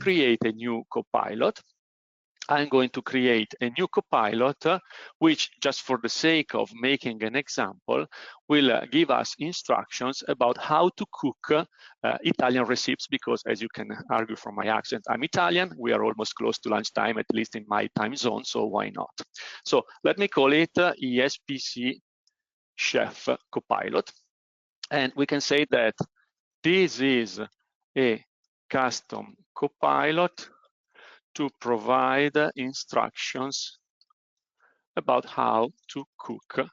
create a new copilot. I'm going to create a new copilot, which, just for the sake of making an example, will give us instructions about how to cook Italian recipes, because as you can argue from my accent, I'm Italian. We are almost close to lunchtime, at least in my time zone, so why not? So let me call it ESPC Chef Copilot. And we can say that this is a custom copilot to provide instructions about how to cook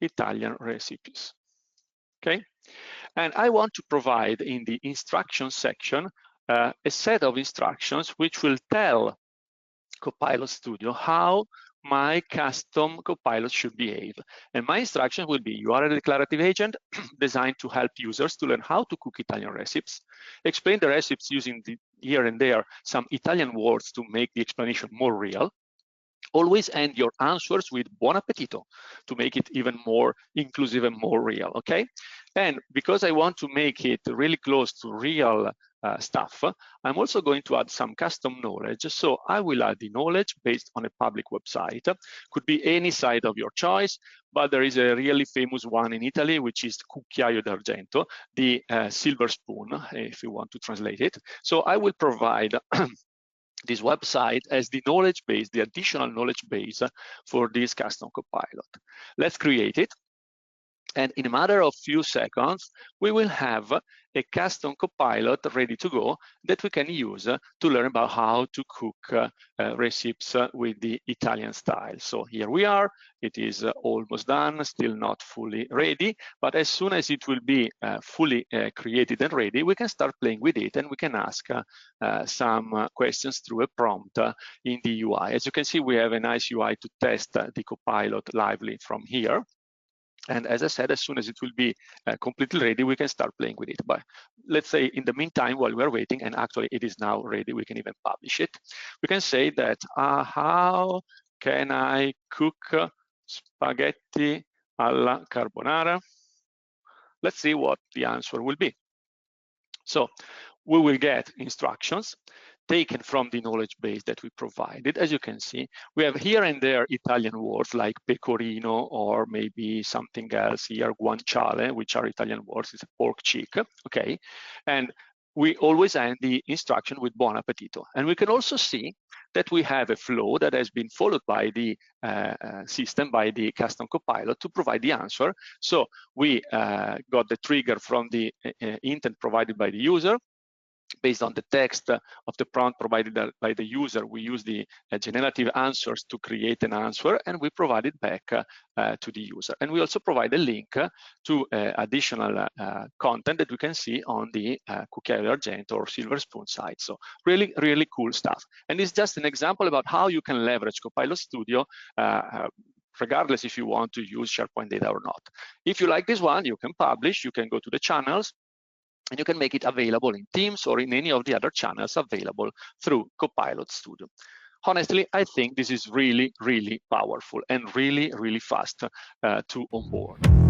Italian recipes. Okay, and I want to provide in the instruction section a set of instructions which will tell Copilot Studio how my custom copilot should behave. And my instruction will be: you are a declarative agent designed to help users to learn how to cook Italian recipes. Explain the recipes using here and there some Italian words to make the explanation more real. Always end your answers with buon appetito to make it even more inclusive and more real, okay? And because I want to make it really close to real stuff, I'm also going to add some custom knowledge. So I will add the knowledge based on a public website. Could be any site of your choice, but there is a really famous one in Italy, which is Cucchiaio d'Argento, the silver spoon, if you want to translate it. So I will provide this website as the knowledge base, the additional knowledge base for this custom copilot. Let's create it. And in a matter of few seconds, we will have a custom copilot ready to go that we can use to learn about how to cook recipes with the Italian style. So here we are. It is almost done, still not fully ready, but as soon as it will be fully created and ready, we can start playing with it, and we can ask some questions through a prompt in the UI. As you can see, we have a nice UI to test the copilot lively from here. And as I said, as soon as it will be completely ready, we can start playing with it. But let's say in the meantime, while we're waiting, and actually it is now ready, we can even publish it. We can say that, how can I cook spaghetti alla carbonara? Let's see what the answer will be. So we will get instructions taken from the knowledge base that we provided. As you can see, we have here and there Italian words like pecorino, or maybe something else here, guanciale, which are Italian words. It's a pork cheek, okay? And we always end the instruction with buon appetito. And we can also see that we have a flow that has been followed by the system, by the custom copilot, to provide the answer. So we got the trigger from the intent provided by the user. Based on the text of the prompt provided by the user, we use the generative answers to create an answer, and we provide it back to the user. And we also provide a link to additional content that we can see on the Cucchiaio d'Argento or Silver Spoon site. So really, really cool stuff. And it's just an example about how you can leverage Copilot Studio regardless if you want to use SharePoint data or not. If you like this one, you can publish, you can go to the channels, and you can make it available in Teams or in any of the other channels available through Copilot Studio. Honestly, I think this is really, really powerful and really, really fast to onboard.